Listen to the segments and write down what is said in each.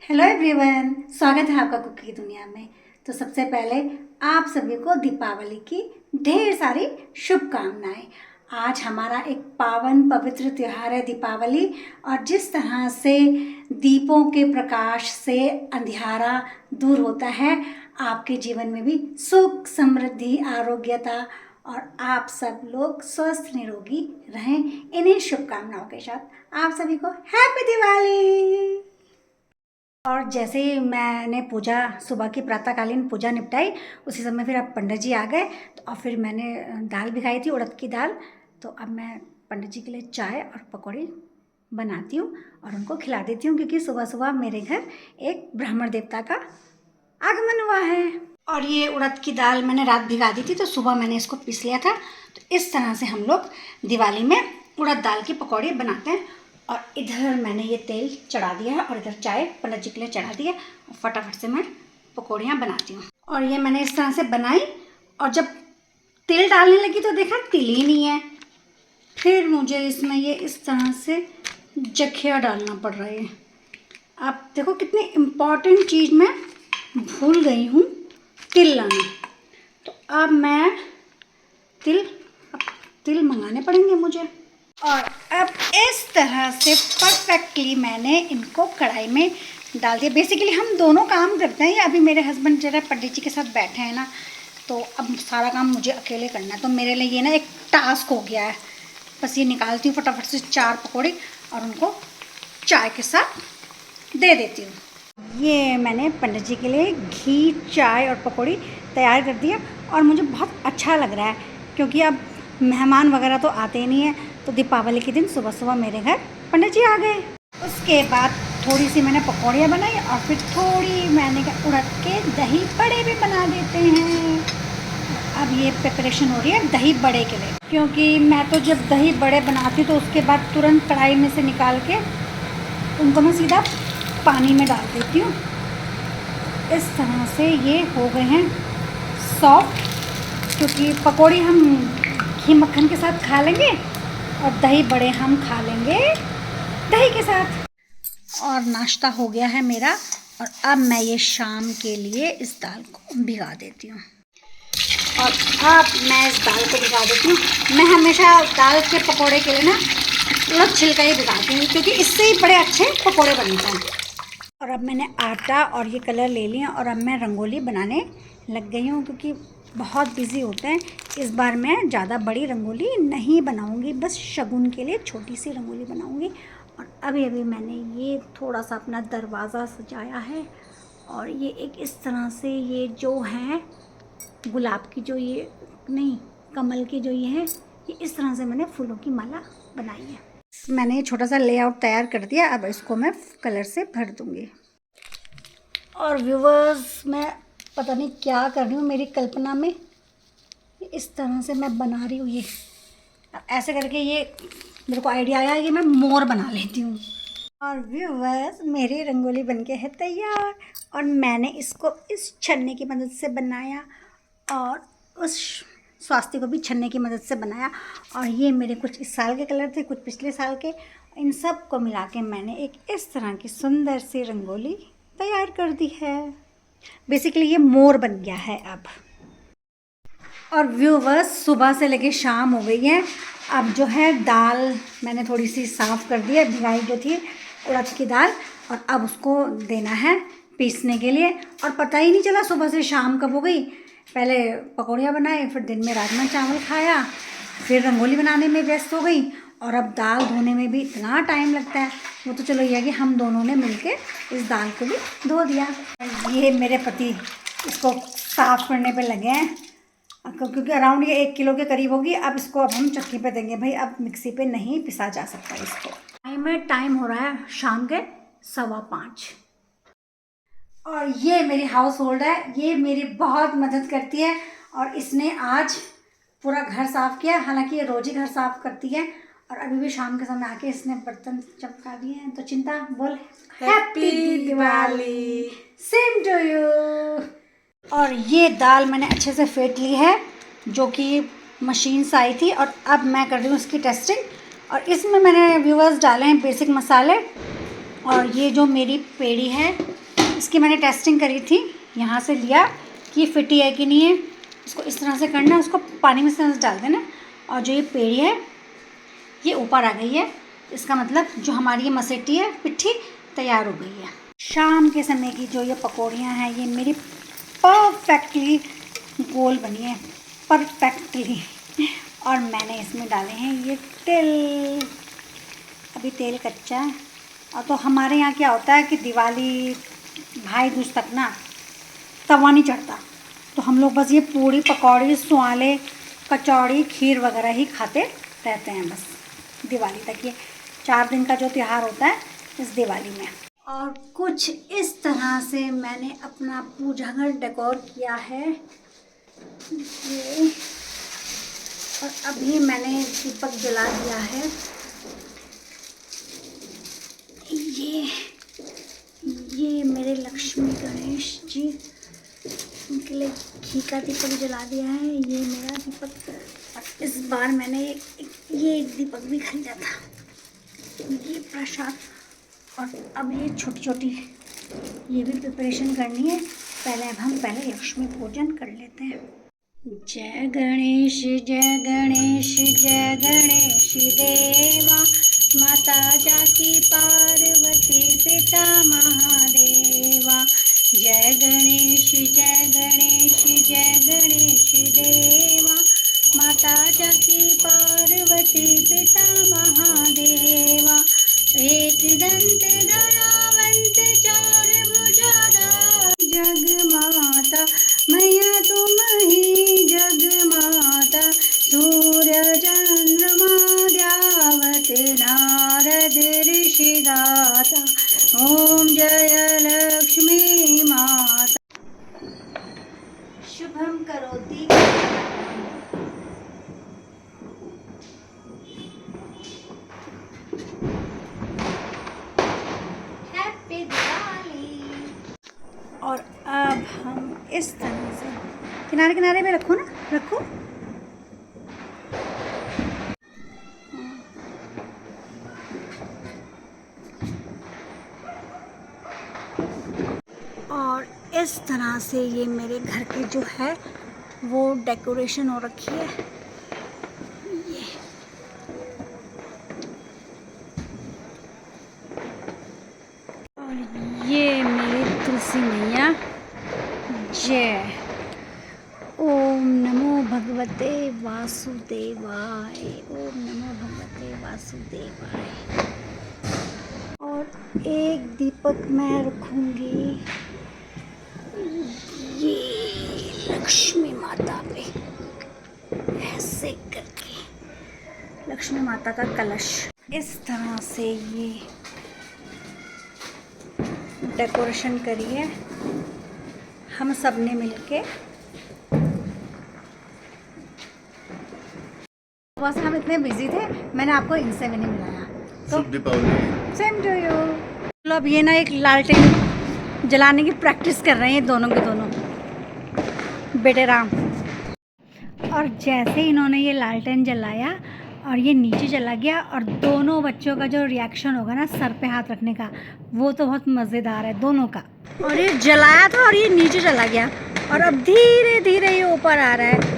Hello everyone, स्वागत है आपका कुक की दुनिया में। तो सबसे पहले आप सभी को दीपावली की ढेर सारी शुभकामनाएं। आज हमारा एक पावन पवित्र त्योहार है दीपावली, और जिस तरह से दीपों के प्रकाश से अंधियारा दूर होता है, आपके जीवन में भी सुख समृद्धि आरोग्यता और आप सब लोग स्वस्थ निरोगी रहें, इन्हीं शुभकामनाओं के साथ आप सभी को हैप्पी दिवाली। और जैसे ही मैंने पूजा सुबह की प्रातःकालीन पूजा निपटाई, उसी समय फिर अब पंडित जी आ गए। तो और फिर मैंने दाल भी खाई थी, उड़द की दाल। तो अब मैं पंडित जी के लिए चाय और पकौड़ी बनाती हूँ और उनको खिला देती हूँ, क्योंकि सुबह सुबह मेरे घर एक ब्राह्मण देवता का आगमन हुआ है। और ये उड़द की दाल मैंने रात भिगा दी थी, तो सुबह मैंने इसको पीस लिया था। तो इस तरह से हम लोग दिवाली में उड़द दाल की पकौड़ी बनाते हैं। और इधर मैंने ये तेल चढ़ा दिया है और इधर चाय पंडित जी के लिए चढ़ा दी है। और फटाफट से मैं पकौड़ियाँ बनाती हूँ। और ये मैंने इस तरह से बनाई, और जब तेल डालने लगी तो देखा तिल ही नहीं है। फिर मुझे इसमें ये इस तरह से जखिया डालना पड़ रहा है। आप देखो कितनी इम्पॉर्टेंट चीज़ मैं भूल गई हूँ, तिल लाना। तो अब मैं तिल मंगाने पड़ेंगे मुझे। और अब इस तरह से परफेक्टली मैंने इनको कढ़ाई में डाल दिया। बेसिकली हम दोनों काम करते हैं। अभी मेरे हस्बैंड जरा पंडित जी के साथ बैठे हैं ना, तो अब सारा काम मुझे अकेले करना है। तो मेरे लिए ये ना एक टास्क हो गया है। बस ये निकालती हूँ फटाफट से 4 पकौड़े और उनको चाय के साथ दे देती हूँ। ये मैंने पंडित जी के लिए घी चाय और पकौड़ी तैयार कर दिया, और मुझे बहुत अच्छा लग रहा है, क्योंकि अब मेहमान वगैरह तो आते ही नहीं है। तो दीपावली के दिन सुबह सुबह मेरे घर पंडित जी आ गए। उसके बाद थोड़ी सी मैंने पकौड़ियाँ बनाई, और फिर थोड़ी मैंने उड़द के दही बड़े भी बना देते हैं। अब ये प्रिपरेशन हो रही है दही बड़े के लिए, क्योंकि मैं तो जब दही बड़े बनाती हूँ तो उसके बाद तुरंत कढ़ाई में से निकाल के उनको मैं सीधा पानी में डाल देती हूँ। इस तरह से ये हो गए हैं सॉफ्ट, क्योंकि पकौड़ी हम घी मक्खन के साथ खा लेंगे और दही बड़े हम खा लेंगे दही के साथ। और नाश्ता हो गया है मेरा, और अब मैं ये शाम के लिए इस दाल को भिगा देती हूँ। और अब मैं इस दाल को भिगा देती हूँ। मैं हमेशा दाल के पकोड़े के लिए ना उड़द छिलका ही भिगाती हूँ, क्योंकि इससे ही बड़े अच्छे पकोड़े बनते हैं। और अब मैंने आटा और ये कलर ले लिया, और अब मैं रंगोली बनाने लग गई हूँ, क्योंकि बहुत बिजी होते हैं। इस बार मैं ज़्यादा बड़ी रंगोली नहीं बनाऊँगी, बस शगुन के लिए छोटी सी रंगोली बनाऊँगी। और अभी अभी मैंने ये थोड़ा सा अपना दरवाज़ा सजाया है, और ये एक इस तरह से ये जो है गुलाब की जो ये नहीं कमल की जो ये है, ये इस तरह से मैंने फूलों की माला बनाई है। मैंने ये छोटा सा लेआउट तैयार कर दिया। अब इसको मैं कलर से भर दूँगी। और व्यूवर्स, मैं पता नहीं क्या कर रही हूँ, मेरी कल्पना में इस तरह से मैं बना रही हूँ। ये ऐसे करके ये मेरे को आइडिया आया कि मैं मोर बना लेती हूँ। और व्यूवर्स, मेरी रंगोली बनके है तैयार, और मैंने इसको इस छन्ने की मदद से बनाया, और उस स्वास्तिक को भी छन्ने की मदद से बनाया। और ये मेरे कुछ इस साल के कलर थे, कुछ पिछले साल के। इन सब को मिला के मैंने एक इस तरह की सुंदर सी रंगोली तैयार कर दी है। बेसिकली ये मोर बन गया है अब। और व्यूवर्स, सुबह से लेके शाम हो गई है। अब जो है दाल मैंने थोड़ी सी साफ़ कर दी है, भिगाई जो थी उड़द की दाल, और अब उसको देना है पीसने के लिए। और पता ही नहीं चला सुबह से शाम कब हो गई। पहले पकौड़ियाँ बनाए, फिर दिन में राजमा चावल खाया, फिर रंगोली बनाने में व्यस्त हो गई, और अब दाल धोने में भी इतना टाइम लगता है। वो तो चलो ये है कि हम दोनों ने मिलके इस दाल को भी धो दिया। ये मेरे पति इसको साफ़ करने पे लगे हैं, क्योंकि अराउंड ये 1 किलो के करीब होगी। अब इसको अब हम चक्की पे देंगे भाई, अब मिक्सी पे नहीं पिसा जा सकता इसको। टाइम हो रहा है शाम के 5:15। और ये मेरी हाउस होल्ड है, ये मेरी बहुत मदद करती है, और इसने आज पूरा घर साफ़ किया। हालांकि ये रोज़ ही घर साफ़ करती है, और अभी भी शाम के समय आके इसने बर्तन चमका दिए हैं। तो चिंता बोल happy Diwali, same to you. और ये दाल मैंने अच्छे से फेंट ली है, जो कि मशीन से आई थी, और अब मैं कर रही हूँ इसकी टेस्टिंग। और इसमें मैंने व्यूवर्स डाले हैं बेसिक मसाले, और ये जो मेरी पेड़ी है इसकी मैंने टेस्टिंग करी थी, यहाँ से लिया कि फिटी है कि नहीं है। इसको इस तरह से करना है, उसको पानी में से डाल देना। और जो ये पेड़ी है ये ऊपर आ गई है, इसका मतलब जो हमारी ये मसेटी है पिट्ठी तैयार हो गई है। शाम के समय की जो ये पकौड़ियाँ हैं ये मेरी परफेक्टली गोल बनी है, परफेक्टली। और मैंने इसमें डाले हैं ये तिल, अभी तेल कच्चा है। और तो हमारे यहाँ क्या होता है कि दिवाली भाई दूज तक ना तवा नहीं चढ़ता, तो हम लोग बस ये पूड़ी पकौड़ी स्वाले कचौड़ी खीर वगैरह ही खाते रहते हैं बस दिवाली तक। ये 4 दिन का जो त्यौहार होता है इस दिवाली में। और कुछ इस तरह से मैंने अपना पूजा घर डेकोर किया है ये। और अभी मैंने दीपक जला दिया है। ये मेरे लक्ष्मी गणेश जी, उनके लिए घी का दीपक जला दिया है। ये मेरा दीपक, और इस बार मैंने ये एक दीपक भी खरीदा था, ये प्रसाद। और अब ये छोटी छोटी ये भी प्रिपरेशन करनी है। अब हम लक्ष्मी पूजन कर लेते हैं। जय गणेश जय गणेश जय गणेश देवा, माता जाकी पार्वती पिता महादेवा। जय गणेश जय गणेश जय गणेश देवा, माता जाकी पार्वती पिता महादेवा। एक दंत दयावंत चार भुजाधार, जग माता मैया तुम ही जग माता। सूर्य चंद्रमा द्यावत नारद ऋषि गाता, ओम जय लक्ष्मी माता। शुभम करोति हैप्पी दिवाली। और अब हम इस तरह से किनारे किनारे पे रखो ना, रखो। और इस तरह से ये मेरे घर की जो है वो डेकोरेशन हो रखी है। ये और ये मेरी तुलसी मैया। जय ओम नमो भगवते वासुदेवाय, ओम नमो भगवते वासुदेवाय। और एक दीपक मैं रखूंगी ये लक्ष्मी माता पे, ऐसे करके लक्ष्मी माता का कलश। इस तरह से ये डेकोरेशन करी है हम सब ने मिलके। बस हम इतने बिजी थे, मैंने आपको इनसे भी नहीं मिलाया। तो सेम टू यू। चलो अब ये ना एक लालटेन जलाने की प्रैक्टिस कर रहे हैं दोनों के दोनों बेटे राम। और जैसे इन्होंने ये लालटेन जलाया और ये नीचे चला गया, और दोनों बच्चों का जो रिएक्शन होगा ना सर पे हाथ रखने का, वो तो बहुत मज़ेदार है दोनों का। और ये जलाया था और ये नीचे चला गया, और अब धीरे धीरे ये ऊपर आ रहा है।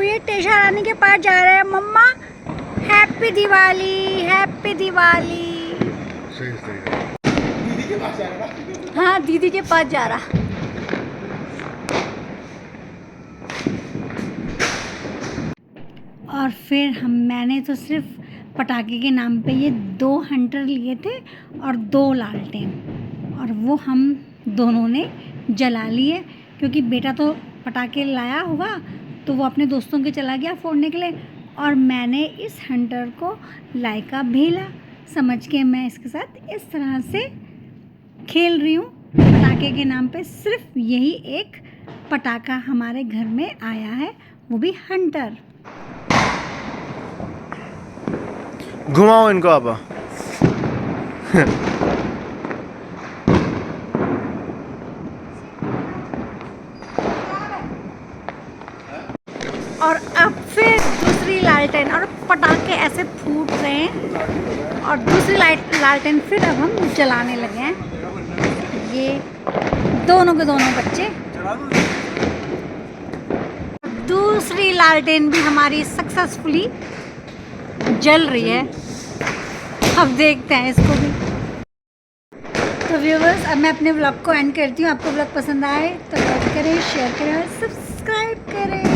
ये टेशा रानी के पास जा रहा है। मम्मा हैप्पी दिवाली, हैप्पी दिवाली। दीदी के पास जा रहा। हाँ दीदी के पास जा रहा। और फिर मैंने तो सिर्फ पटाखे के नाम पे ये 2 हंटर लिए थे और 2 लालटेन, और वो हम दोनों ने जला लिए, क्योंकि बेटा तो पटाखे लाया होगा तो वो अपने दोस्तों के चला गया फोड़ने के लिए, और मैंने इस हंटर को लाइका भेला समझ के मैं इसके साथ इस तरह से खेल रही हूँ पटाखे के नाम पे। सिर्फ यही एक पटाखा हमारे घर में आया है, वो भी हंटर। घुमाओ इनको आप। और अब फिर दूसरी लालटेन, और पटाखे ऐसे फूट रहे हैं, और दूसरी लालटेन फिर अब हम जलाने लगे हैं। ये दोनों के दोनों बच्चे। दूसरी लालटेन भी हमारी सक्सेसफुली जल रही है। अब देखते हैं इसको भी। तो व्यूवर्स, अब मैं अपने व्लॉग को एंड करती हूँ। आपको व्लॉग पसंद आए तो लाइक करें, शेयर करें और सब्सक्राइब करें।